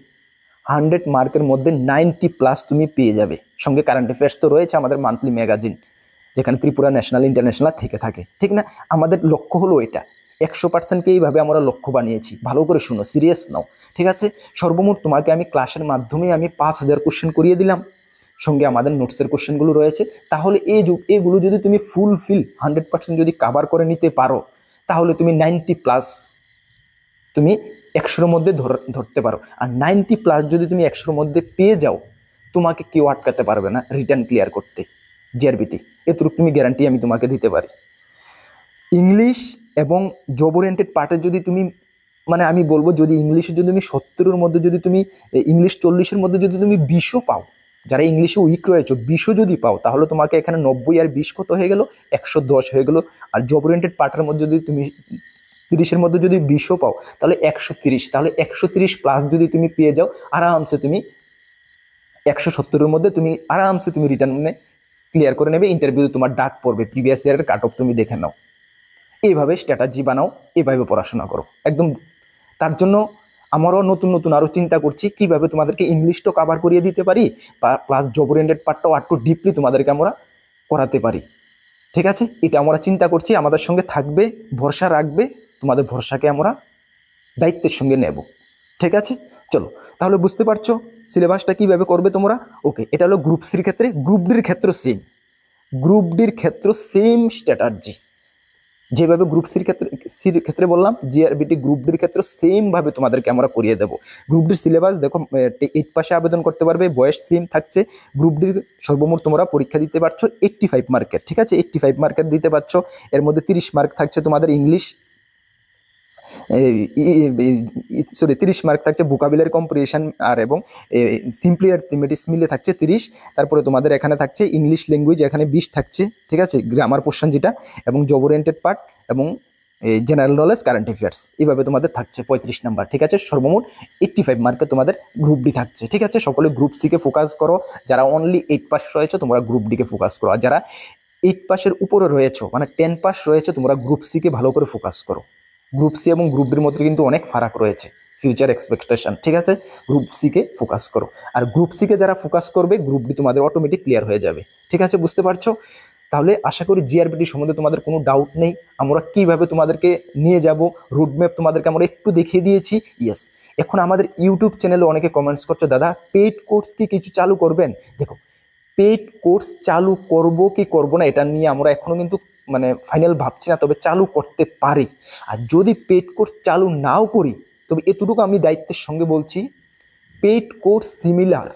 90+ তুমি পেয়ে যাবে। সঙ্গে কারেন্ট অ্যাফেয়ার্স তো রয়েছে, আমাদের মান্থলি ম্যাগাজিন, যেখানে ত্রিপুরা ন্যাশনাল ইন্টারন্যাশনাল থেকে থাকে, ঠিক না? আমাদের লক্ষ্য হলো এটা, 100%কে এইভাবে আমরা লক্ষ্য বানিয়েছি। ভালো করে শুনো, সিরিয়াস নাও, ঠিক আছে। সর্বমোট তোমাকে আমি ক্লাসের মাধ্যমে আমি 5000 কোশ্চেন করিয়ে দিলাম, সঙ্গে আমাদের নোটসের কোশ্চেনগুলো রয়েছে। তাহলে এগুলো যদি তুমি ফুলফিল 100% যদি কাভার করে নিতে পারো, তাহলে তুমি 90+ তুমি 100-র মধ্যে ধরতে পারো। আর 90+ যদি তুমি 100-র মধ্যে পেয়ে যাও, তোমাকে কেউ আটকাতে পারবে না রিটার্ন ক্লিয়ার করতে, জিআরবিটি। এতটুকু তুমি গ্যারান্টি আমি তোমাকে দিতে পারি। ইংলিশ এবং জব ওরিয়েন্টেড পার্টে যদি তুমি, মানে আমি বলবো যদি ইংলিশে যদি তুমি 70-এর মধ্যে যদি তুমি, ইংলিশ 40-এর মধ্যে যদি তুমি 20ও পাও, যারা ইংলিশে উইক রয়েছে 20ও যদি পাও, তাহলে তোমাকে এখানে 90 আর 20 কত হয়ে গেল? 110 হয়ে গেল। আর জব ওরিয়েন্টেড পার্টের মধ্যে যদি তুমি 30-এর মধ্যে যদি 20ও পাও, তাহলে 130। তাহলে 130+ যদি তুমি পেয়ে যাও, আরামসে তুমি 170-এর মধ্যে তুমি আরামসে তুমি রিটার্নে ক্লিয়ার করে নেবে। ইন্টারভিউ তোমার ডাক পড়বে, প্রিভিয়াস ইয়ারের কাট অফ তুমি দেখে নাও। এইভাবে স্ট্র্যাটাজি বানাও, এইভাবে পড়াশোনা করো একদম। তার জন্য আমারও নতুন আরও চিন্তা করছি কিভাবে তোমাদেরকে ইংলিশটাও কাভার করিয়ে দিতে পারি, প্লাস জব ওরিয়েন্টেড পার্টটাও আরটু ডিপলি তোমাদেরকে আমরা করাতে পারি, ঠিক আছে। এটা আমরা চিন্তা করছি, আমাদের সঙ্গে থাকবে, ভরসা রাখবে, তোমাদের ভরসাকে আমরা দায়িত্বের সঙ্গে নেব, ঠিক আছে। চলো তাহলে বুঝতে পারছো সিলেবাসটা কিভাবে করবে তোমরা। ওকে, এটা হলো গ্রুপ সির ক্ষেত্রে। গ্রুপ ডির ক্ষেত্রে সেম স্ট্র্যাটাজি, যেভাবে গ্রুপ সির ক্ষেত্রে বললাম, জিআরবিটি গ্রুপ ডির ক্ষেত্রে সেম ভাবে তোমাদেরকে আমরা করিয়ে দেবো। গ্রুপ ডির সিলেবাস দেখো, 8 পাশে আবেদন করতে পারবে, বয়স সেম থাকছে। গ্রুপ ডির সর্বমোট তোমরা পরীক্ষা দিতে পারছো 85 মার্কের, ঠিক আছে, 85 মার্কের দিতে পারছো। এর মধ্যে 30 মার্ক থাকছে তোমাদের ইংলিশ, 30 মার্ক থাকছে ভোকাবুলারি কম্প্রিহেনশন আর এবং সিম্পলি অ্যারিথমেটিক্স মিলে থাকছে 30। তারপরে তোমাদের এখানে থাকছে ইংলিশ ল্যাঙ্গুয়েজ, এখানে 20 থাকছে, ঠিক আছে, গ্রামার পোর্শন যেটা, এবং জব ওরিয়েন্টেড পার্ট এবং জেনারেল নলেজ, কারেন্ট অ্যাফেয়ার্স, এইভাবে তোমাদের থাকছে 35 নাম্বার, ঠিক আছে। সর্বমোট 85 মার্কে তোমাদের গ্রুপ ডি থাকছে, ঠিক আছে। সকলে গ্রুপ সিকে ফোকাস করো। যারা অনলি 8 পাস রয়েছে তোমরা গ্রুপ ডিকে ফোকাস করো, আর যারা 8 পাসের উপরে রয়েছে, মানে 10 পাস রয়েছে, তোমরা গ্রুপ সিকে ভালো করে ফোকাস করো। গ্রুপ সি এবং গ্রুপ ডির মধ্যে কিন্তু অনেক ফারাক রয়েছে, ফিউচার এক্সপেকটেশন, ঠিক আছে। গ্রুপ সিকে ফোকাস করো, আর গ্রুপ সিকে যারা ফোকাস করবে গ্রুপ ডি তোমাদের অটোমেটিক ক্লিয়ার হয়ে যাবে, ঠিক আছে, বুঝতে পারছো। তাহলে আশা করি জিআরবিটি সম্বন্ধে তোমাদের কোনো ডাউট নেই। আমরা কিভাবে তোমাদেরকে নিয়ে যাব, রুটম্যাপ তোমাদেরকে আমরা একটু দেখিয়ে দিয়েছি। ইয়েস, এখন আমাদের ইউটিউব চ্যানেলে অনেকে কমেন্টস করছো, দাদা পেইড কোর্স কি কিছু চালু করবেন? দেখো, পেইড কোর্স চালু করব কি করব না এটা নিয়ে আমরা এখনো কিন্তু মানে ফাইনাল ভাবছি না, তবে চালু করতে পারি। আর যদি পেইড কোর্স চালু নাও করি, তবে এতটুকু আমি দায়িত্বের সঙ্গে বলছি, পেইড কোর্স সিমিলার,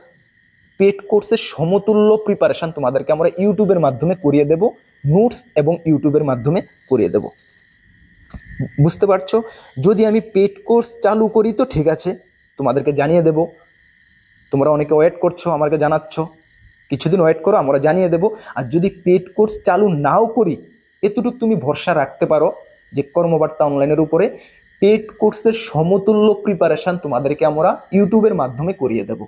পেইড কোর্সের সমতুল্য প্রিপারেশন তোমাদেরকে আমরা ইউটিউবের মাধ্যমে করিয়ে দেব, নোটস এবং ইউটিউবের মাধ্যমে করিয়ে দেব। বুঝতে পারছো? যদি আমি পেইড কোর্স চালু করি তো ঠিক আছে, তোমাদেরকে জানিয়ে দেব। তোমরা অনেকে ওয়েট করছো, আমাকে জানাচ্ছ, কিছুদিন ওয়েট করো, আমরা জানিয়ে দেব। আর যদি পেইড কোর্স চালু নাও করি, এতটুকু তুমি ভরসা রাখতে পারো যে কর্মবার্তা অনলাইনের উপরে পেইড কোর্সের সমতুল্য প্রিপারেশন তোমাদেরকে আমরা ইউটিউবের মাধ্যমে করিয়ে দেব।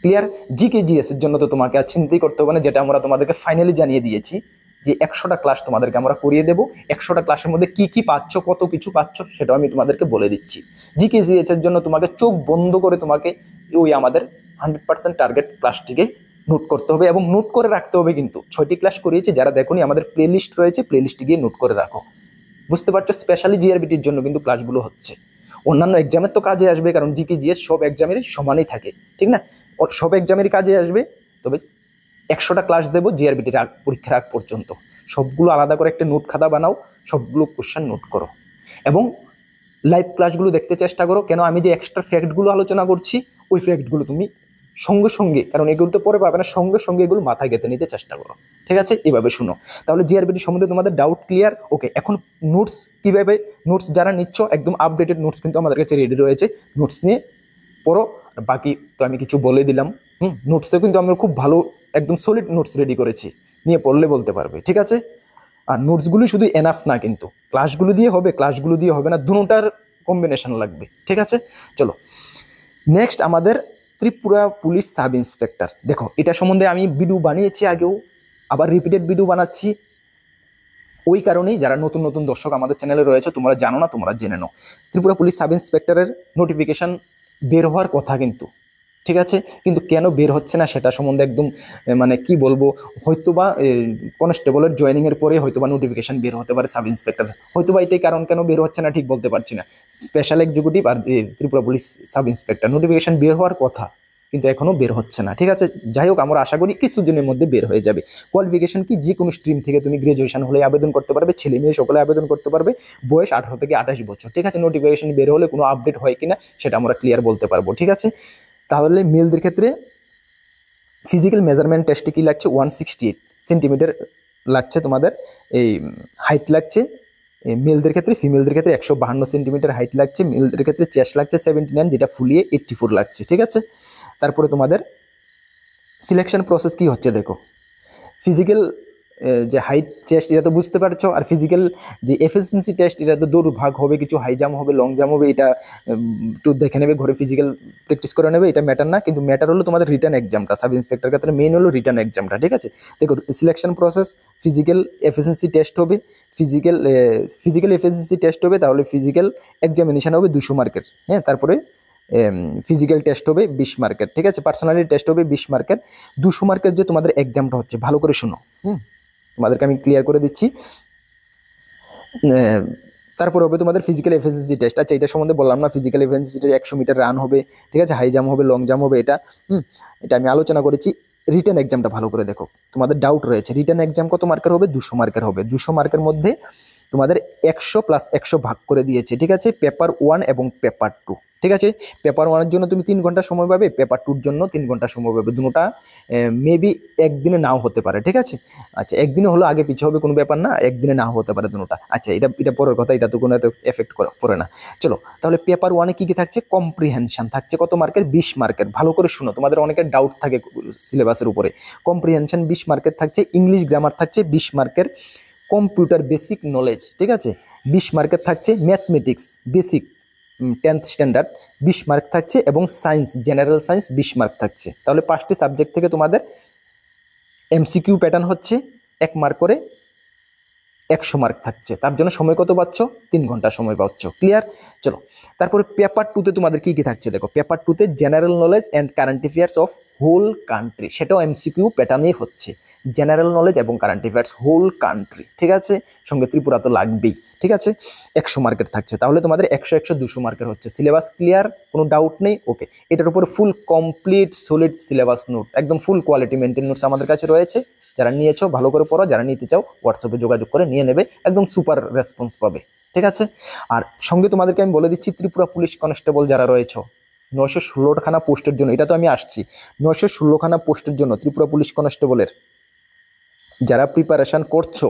ক্লিয়ার? জিকে জিএস এর জন্য তো তোমাকে আর চিন্তাই করতে হবে না, যেটা আমরা তোমাদেরকে ফাইনালি জানিয়ে দিয়েছি যে 100টা ক্লাস তোমাদেরকে আমরা করিয়ে দেব। 100টা ক্লাসের মধ্যে কি কি পাচ্ছ, কত কিছু পাচ্ছ, সেটাও আমি তোমাদেরকে বলে দিচ্ছি। জিকে জিএস এর জন্য তোমাকে চোখ বন্ধ করে তোমাকে ওই আমাদের 100% টার্গেট ক্লাসটিকে নোট করতে হবে এবং নোট করে রাখতে হবে। কিন্তু 6টি ক্লাস করিয়েছি, যারা দেখোনি আমাদের প্লে লিস্ট রয়েছে, প্লে লিস্টে গিয়ে নোট করে রাখো। বুঝতে পারছো? স্পেশালি জিআরবিটির জন্য কিন্তু ক্লাসগুলো হচ্ছে। অন্যান্য এক্সামের তো কাজে আসবে, কারণ জিকে জিএস সব এক্সামেরই সমানই থাকে, ঠিক না? সব এক্সামেরই কাজে আসবে, তবে 100টা ক্লাস দেবো জিআরবিটির পরীক্ষার আগ পর্যন্ত। সবগুলো আলাদা করে একটা নোট খাতা বানাও, সবগুলো কোশ্চেন নোট করো এবং লাইভ ক্লাসগুলো দেখতে চেষ্টা করো। কেন? আমি যে এক্সট্রা ফ্যাক্টগুলো আলোচনা করছি, ওই ফ্যাক্টগুলো তুমি সঙ্গে সঙ্গে, কারণ এগুলো তো পরে পাবে না, সঙ্গে সঙ্গে এগুলো মাথায় গেঁথে নিতে চেষ্টা করো। ঠিক আছে? এভাবে শুনো। তাহলে জিআরবিটি সম্বন্ধে তোমাদের ডাউট ক্লিয়ার? ওকে। এখন নোটস কিভাবে, নোটস যারা নিচ্ছ একদম আপডেটেড নোটস কিন্তু আমাদের কাছে রেডি রয়েছে, নোটস নিয়ে পড়ো। বাকি তো আমি কিছু বলে দিলাম। নোটসে কিন্তু আমরা খুব ভালো একদম সলিড নোটস রেডি করেছি, নিয়ে পড়লে বলতে পারবে। ঠিক আছে? আর নোটসগুলি শুধু এনাফ না, কিন্তু ক্লাসগুলো দিয়ে হবে, ক্লাসগুলো দিয়ে হবে না, দুটোটার কম্বিনেশন লাগবে। ঠিক আছে? চলো নেক্সট, আমাদের ত্রিপুরা পুলিশ সাব ইন্সপেক্টর। দেখো, এটা সম্বন্ধে আমি ভিডিও বানিয়েছি আগেও, আবার রিপিটেড ভিডিও বানাচ্ছি। ওই কারণেই যারা নতুন নতুন দর্শক আমাদের চ্যানেলে রয়েছে, তোমরা জানো না, তোমরা জেনে নাও। ত্রিপুরা পুলিশ সাব ইন্সপেক্টরের নোটিফিকেশান বের হওয়ার কথা কিন্তু, ঠিক আছে, কিন্তু কেন বের হচ্ছে না সেটা সম্বন্ধে একদম মানে কি বলবো, হয়তোবা কনস্টেবলের জয়েনিংয়ের পরে হয়তোবা নোটিফিকেশান বের হতে পারে সাব ইন্সপেক্টর, হয়তোবা এটাই কারণ কেন বের হচ্ছে না ঠিক বলতে পারছি না। স্পেশাল এক্সিকিউটিভ আর Tripura police sub inspector notification বের হওয়ার কথা, কিন্তু এখনও বের হচ্ছে না। ঠিক আছে? যাই হোক, আমরা আশা করি কিছুদিনের মধ্যে বের হয়ে যাবে। কোয়ালিফিকেশন কি? যে কোনো স্ট্রিম থেকে তুমি গ্রাজুয়েশন হলে আবেদন করতে পারবে, ছেলে মেয়ে সকলে আবেদন করতে পারবে, বয়স 18 থেকে 28 বছর। ঠিক আছে? নোটিফিকেশন বের হলে কোনো আপডেট হয় কিনা সেটা আমরা ক্লিয়ার বলতে পারবো। ঠিক আছে? তাহলে মেলদের ক্ষেত্রে ফিজিক্যাল মেজারমেন্ট টেস্টে কি লাগছে? 168 সেন্টিমিটার লাগছে তোমাদের, এই হাইট লাগছে মেলদের ক্ষেত্রে। ফিমেলদের ক্ষেত্রে 152 সেন্টিমিটার হাইট লাগছে। মেলদের ক্ষেত্রে চেস্ট লাগছে 79, যেটা ফুলিয়ে 84 লাগছে। ঠিক আছে? তারপরে তোমাদের সিলেকশন প্রসেস কি হচ্ছে দেখো। ফিজিক্যাল যে হাইট চেস্ট, এটা তো বুঝতে পারছো। আর ফিজিক্যাল যে এফিসিয়েন্সি টেস্ট, এটা তো দৌড় ভাগ হবে, কিছু হাই জাম্প হবে, লং জাম্প হবে, এটা একটু দেখে নেবে, ঘরে ফিজিক্যাল প্র্যাকটিস করে নেবে, এটা ম্যাটার না। কিন্তু ম্যাটার হলো তোমাদের রিটার্ন এক্সামটা, সাব ইন্সপেক্টর ক্ষেত্রে মেইন হলো রিটার্ন এক্সামটা। ঠিক আছে? দেখো, selection process, physical efficiency test হবে, ফিজিক্যাল এফিসিয়েন্সি টেস্ট হবে, তাহলে ফিজিক্যাল এক্সামিনেশন হবে 200 মার্কের। হ্যাঁ, তারপরে ফিজিক্যাল টেস্ট হবে 20 মার্কের। ঠিক আছে? পার্সোনালিটি টেস্ট হবে 20 মার্কের। 200 মার্কের যে তোমাদের এক্সামটা হচ্ছে, ভালো করে শুনো, তোমাদেরকে আমি ক্লিয়ার করে দিচ্ছি। তারপর হবে তোমাদের ফিজিক্যাল এফিসিয়েন্সি টেস্ট। আচ্ছা, এটা সম্বন্ধে বললাম না, ফিজিক্যাল এফিসিয়েন্সি 100 মিটার রান হবে। ঠিক আছে? হাই জাম্প হবে, লং জাম্প হবে, এটা আমি আলোচনা করেছি। রিটার্ন এক্সামটা ভালো করে দেখো, তোমাদের ডাউট রয়েছে। রিটার্ন এক্সাম কত মার্কের হবে? 200 মার্কের হবে। 200 মার্কের মধ্যে তোমাদের 100 + 100 ভাগ করে দিয়েছে। ঠিক আছে? পেপার 1 এবং পেপার 2। ঠিক আছে? পেপার 1-এর জন্য তুমি 3 ঘন্টা সময় পাবে, পেপার 2-র জন্য 3 ঘন্টা সময় পাবে। দুটোটা মেবি একদিনে নাও হতে পারে। ঠিক আছে? আচ্ছা, একদিনে হলো আগে পিছু হবে, কোনো ব্যাপার না, একদিনে নাও হতে পারে দুটোটা। আচ্ছা, এটা পরের কথা, এটা তো কোনো এত এফেক্ট করে না। চলো, তাহলে পেপার 1-এ কি কি থাকছে? কম্প্রিহেনশন থাকছে কত মার্কের? 20 মার্কের। ভালো করে শুনো, তোমাদের অনেকের ডাউট থাকে সিলেবাসের উপরে। কম্প্রিহেনশন 20 মার্কের থাকছে, ইংলিশ গ্রামার থাকছে 20 মার্কের, কম্পিউটার বেসিক নলেজ, ঠিক আছে, 20 মার্কের থাকছে, mathematics basic 10th standard 20 mark থাকছে, এবং সায়েন্স, জেনারেল সায়েন্স 20 মার্ক থাকছে। তাহলে 5টি সাবজেক্ট থেকে তোমাদের এমসিকিউ প্যাটার্ন হচ্ছে 1 মার্ক করে 100 মার্ক থাকছে। তার জন্য সময় কত পাচ্ছ? 3 ঘন্টা সময় পাচ্ছ। ক্লিয়ার? চলো, তারপরে পেপার টুতে তোমাদের কি কি থাকছে দেখো, পেপার টুতে general knowledge and current affairs of whole country, সেটাও এমসিকিউ প্যাটার্নেই হচ্ছে, জেনারেল নলেজ এবং কারেন্ট অ্যাফেয়ার্স হোল কান্ট্রি, ঠিক আছে, সঙ্গে ত্রিপুরা তো লাগবেই, ঠিক আছে, 100 মার্কের থাকছে, তাহলে তোমাদের 100 100 200 মার্কের হচ্ছে। সিলেবাস ক্লিয়ার, কোনো ডাউট নেই, ওকে। এটার উপর full complete solid syllabus note, একদম ফুল কোয়ালিটি মেনটেন নোটস আমাদের কাছে রয়েছে। যারা নিয়েছো ভালো করে পড়ো, যারা নিতে চাও হোয়াটসঅ্যাপে যোগাযোগ করে নিয়ে নেবে, একদম সুপার রেসপন্স পাবে, ঠিক আছে। আর সঙ্গে তোমাদেরকে আমি বলে দিচ্ছি, ত্রিপুরা পুলিশ কনস্টেবল যারা রয়েছে 916খানা পোস্টের জন্য, এটা তো আমি আসছি, 916খানা পোস্টের জন্য ত্রিপুরা পুলিশ কনস্টেবলের যারা প্রিপারেশান করছো,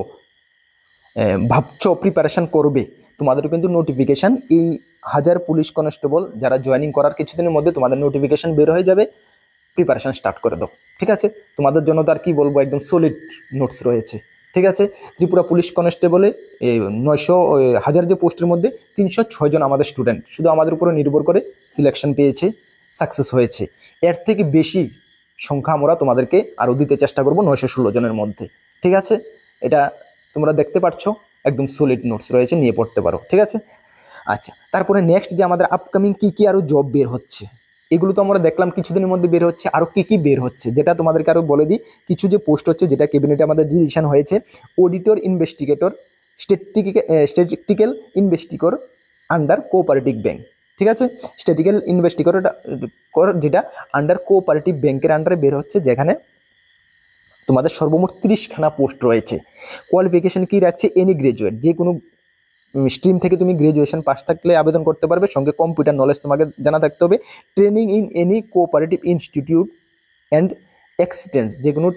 ভাবছো প্রিপারেশান করবে, তোমাদের কিন্তু নোটিফিকেশান এই 1000 পুলিশ কনস্টেবল যারা জয়েনিং করার কিছুদিনের মধ্যে তোমাদের নোটিফিকেশান বের হয়ে যাবে, প্রিপারেশান স্টার্ট করে দাও, ঠিক আছে। তোমাদের জন্য তো আর কি বলবো, একদম সলিড নোটস রয়েছে, ঠিক আছে। ত্রিপুরা পুলিশ কনস্টেবলে 1000 যে পোস্টের মধ্যে 306 জন আমাদের স্টুডেন্ট শুধু আমাদের উপরে নির্ভর করে সিলেকশন পেয়েছে, সাকসেস হয়েছে। এর থেকে বেশি সংখ্যা আমরা তোমাদেরকে আরও দিতে চেষ্টা করবো 916 জনের মধ্যে, ঠিক আছে। এটা তোমরা দেখতে পাচ্ছ, একদম সলিড নোটস রয়েছে, নিয়ে পড়তে পারো, ঠিক আছে। আচ্ছা, তারপরে নেক্সট যে আমাদের আপকামিং কী আরও জব বের হচ্ছে, এগুলো তো আমরা দেখলাম কিছুদিনের মধ্যে বের হচ্ছে, আরও কী বের হচ্ছে যেটা তোমাদেরকে আরও বলে দিই। কিছু যে পোস্ট হচ্ছে, যেটা ক্যাবিনেটে আমাদের ডিসিশন হয়েছে, auditor investigator, statistical investigator under cooperative bank, ঠিক আছে। স্ট্যাটিস্টিক্যাল ইনভেস্টিগেটর যেটা আন্ডার কোঅপারেটিভ ব্যাংকের আন্ডারে বের হচ্ছে, যেখানে তোমাদের সর্বমোট 30খানা পোস্ট রয়েছে। কোয়ালিফিকেশন কি রাখছে, এনি গ্রাজুয়েট, যে কোনো স্ট্রিম থেকে তুমি গ্রাজুয়েশন পাস থাকলে আবেদন করতে পারবে, সঙ্গে কম্পিউটার নলেজ তোমাকে জানা থাকতে হবে, training in any cooperative institute and experience, যে কোনো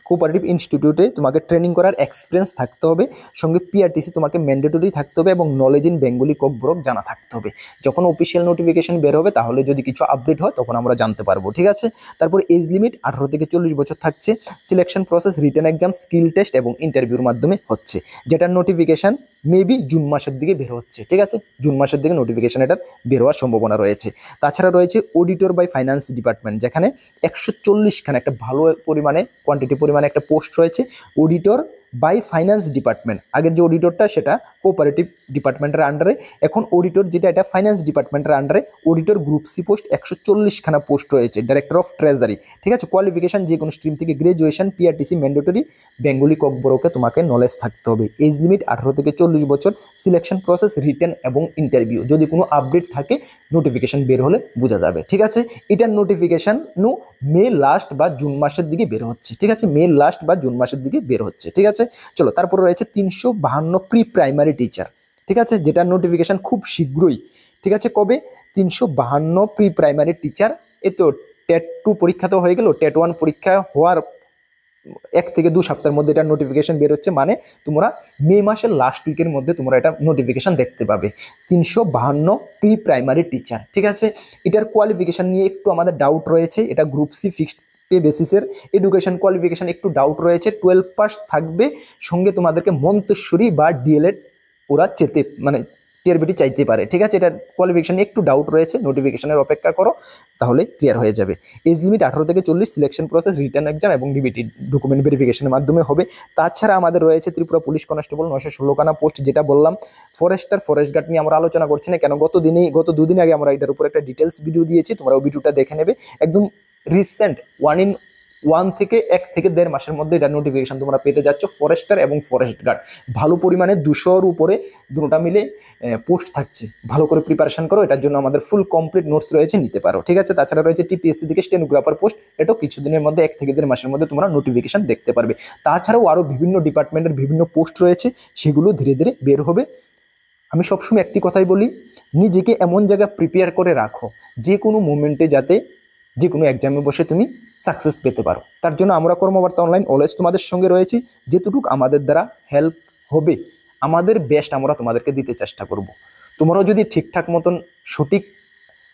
কোঅপারেটিভ ইনস্টিটিউটে তোমাকে ট্রেনিং করার এক্সপিরিয়েন্স থাকতে হবে, সঙ্গে পিআরটিসি তোমাকে ম্যান্ডেটরি থাকতে হবে, এবং নলেজ ইন বেঙ্গলি কোকব্রক জানা থাকতে হবে। যখন অফিসিয়াল নোটিফিকেশন বের হবে, তাহলে যদি কিছু আপডেট হয় তখন আমরা জানতে পারবো, ঠিক আছে। তারপর এজ লিমিট 18 থেকে 40 বছর থাকছে। Selection process written exam, skill test এবং ইন্টারভিউর মাধ্যমে হচ্ছে, যেটার নোটিফিকেশান মেবি জুন মাসের দিকে বের হচ্ছে, ঠিক আছে। জুন মাসের দিকে নোটিফিকেশান এটার বের হওয়ার সম্ভাবনা রয়েছে। তাছাড়া রয়েছে অডিটর বাই ফাইন্যান্স ডিপার্টমেন্ট, যেখানে 140খানা একটা ভালো পরিমাণে কোয়ান্টিটি পরিমাণে একটা পোস্ট রয়েছে, অডিটর বাই ফাইন্যান্স ডিপার্টমেন্ট। আগের যে অডিটরটা সেটা কোঅপারেটিভ ডিপার্টমেন্টের আন্ডারে, এখন অডিটর যেটা এটা ফাইন্যান্স ডিপার্টমেন্টের আন্ডারে। অডিটর গ্রুপ সি পোস্ট 140খানা পোস্ট রয়েছে, ডাইরেক্টর অফ ট্রেজারি, ঠিক আছে। কোয়ালিফিকেশন যে কোনো স্ট্রিম থেকে গ্রাজুয়েশন, পিআরটিসি ম্যান্ডেটরি, বেঙ্গলি কোকব্রকে তোমাকে নলেজ থাকতে হবে। এজ লিমিট 18 থেকে 40 বছর। সিলেকশন প্রসেস রিটেন এবং ইন্টারভিউ, যদি কোনো আপডেট থাকে নোটিফিকেশন বের হলে বোঝা যাবে, ঠিক আছে। এটার নোটিফিকেশন মে লাস্ট বা জুন মাসের দিকে বের হচ্ছে, ঠিক আছে, মে লাস্ট বা জুন মাসের দিকে বের হচ্ছে, ঠিক আছে। চলো, তারপরে রয়েছে 352 প্রি প্রাইমারি টিচার, ঠিক আছে, যেটার নোটিফিকেশন খুব শীঘ্রই, ঠিক আছে। কবে? 352 প্রি প্রাইমারি টিচার। এ তো টেট 2 পরীক্ষা তো হয়ে গেল, টেট 1 পরীক্ষা হওয়ার 1 থেকে 2 সপ্তাহের মধ্যে এটার নোটিফিকেশন বের হচ্ছে, মানে তোমরা মে মাসের লাস্ট উইকের মধ্যে তোমরা এটা নোটিফিকেশন দেখতে পাবে। 352 প্রি প্রাইমারি টিচার, ঠিক আছে। এটার কোয়ালিফিকেশন নিয়ে একটু আমাদের ডাউট রয়েছে, এটা গ্রুপ সি ফিক্সড পে বেসিসের এডুকেশন কোয়ালিফিকেশন একটু ডাউট রয়েছে। 12 পাস থাকবে, সঙ্গে তোমাদেরকে মন্তেশ্বরী বা ডিএলএড ওরা চেতে মানে টিআরবিটি চাইতে পারে, ঠিক আছে। এটার কোয়ালিফিকেশন একটু ডাউট রয়েছে, নোটিফিকেশনের অপেক্ষা করো, তাহলে ক্লিয়ার হয়ে যাবে। এজ লিমিট 18 থেকে 40। সিলেকশন প্রসেস রিটার্ন এক্সাম এবং ডিবিটি ডকুমেন্ট ভেরিফিকেশনের মাধ্যমে হবে। তাছাড়া আমাদের রয়েছে ত্রিপুরা পুলিশ কনস্টেবল 916খানা পোস্ট, যেটা বললাম। ফরেস্টার, ফরেস্ট গার্ড নিয়ে আমরা আলোচনা করছি না, কেন গত দুদিন আগে আমরা এটার উপর একটা ডিটেলস ভিডিও দিয়েছি, তোমরা ওই ভিডিওটা দেখে নেবে। একদম রিসেন্ট 1 থেকে 1 থেকে 1.5 মাসের মধ্যে এটা নোটিফিকেশন তোমরা পেতে যাচ্ছ। ফরেস্টার এবং ফরেস্ট গার্ড ভালো পরিমাণে 200-র উপরে দুটোটা মিলে পোস্ট থাকছে, ভালো করে প্রিপারেশন করো, এটার জন্য আমাদের ফুল কমপ্লিট নোটস রয়েছে, নিতে পারো, ঠিক আছে। তাছাড়া রয়েছে টিপিএসসি থেকে স্টেনোগ্রাফার পোস্ট, এটাও কিছুদিনের মধ্যে 1 থেকে 1.5 মাসের মধ্যে তোমরা নোটিফিকেশন দেখতে পারবে। তাছাড়াও আরও বিভিন্ন ডিপার্টমেন্টের বিভিন্ন পোস্ট রয়েছে, সেগুলো ধীরে ধীরে বের হবে। আমি সবসময় একটি কথাই বলি, নিজেকে এমন জায়গায় প্রিপেয়ার করে রাখো যে কোনো মুভমেন্টে যাতে যে কোনো এক্সামে বসে তুমি সাকসেস পেতে পারো। তার জন্য আমরা কর্মবার্তা অনলাইন অলওয়েজ তোমাদের সঙ্গে রয়েছি। যেটুকু আমাদের দ্বারা হেল্প হবে, আমাদের বেস্ট আমরা তোমাদেরকে দিতে চেষ্টা করব। তোমরাও যদি ঠিকঠাক মতন সঠিক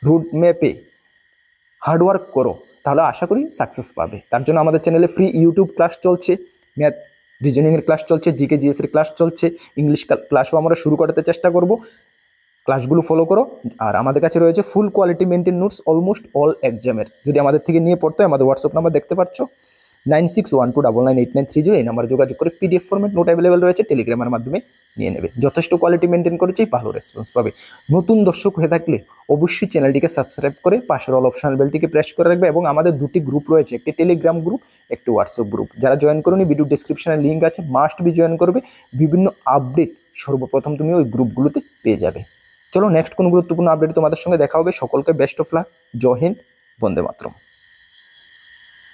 রুট ম্যাপে হার্ডওয়ার্ক করো, তাহলে আশা করি সাকসেস পাবে। তার জন্য আমাদের চ্যানেলে ফ্রি ইউটিউব ক্লাস চলছে, ম্যাথ রিজনিংয়ের ক্লাস চলছে, জিকে জিএসের ক্লাস চলছে, ইংলিশ ক্লাসও আমরা শুরু করতে চেষ্টা করব। ক্লাসগুলো ফলো করো। আর আমাদের কাছে রয়েছে ফুল quality maintain notes almost all এক্সামের, যদি আমাদের থেকে নিয়ে পড়তে হয় আমাদের হোয়াটসঅ্যাপ নাম্বার দেখতে পাচ্ছ, 9612998930 এই নাম্বারে যোগাযোগ করে PDF ফরম্যাট নোট অ্যাভেলেবেল রয়েছে, টেলিগ্রামের মাধ্যমে নিয়ে নেবে। যথেষ্ট কোয়ালিটি মেনটেন করেছি, ভালো রেসপন্স পাবে। নতুন দর্শক হয়ে থাকলে অবশ্যই চ্যানেলটিকে সাবস্ক্রাইব করে পাশের অল অপশনাল বেলটিকে প্রেস করে রাখবে। এবং আমাদের দুটি গ্রুপ রয়েছে, একটি টেলিগ্রাম গ্রুপ, একটি হোয়াটসঅ্যাপ গ্রুপ। যারা জয়েন করোনি ভিডিও ডেসক্রিপশনে লিঙ্ক আছে, মাস্ট বি জয়েন করবে। বিভিন্ন আপডেট সর্বপ্রথম তুমি ওই গ্রুপগুলোতে পেয়ে যাবে। চলো নেক্সট কোন গুরুত্বপূর্ণ আপডেট তোমাদের সঙ্গে দেখা হবে। সকলকে বেস্ট অফ লাক। জয় হিন্দ, বন্দে মাতরম।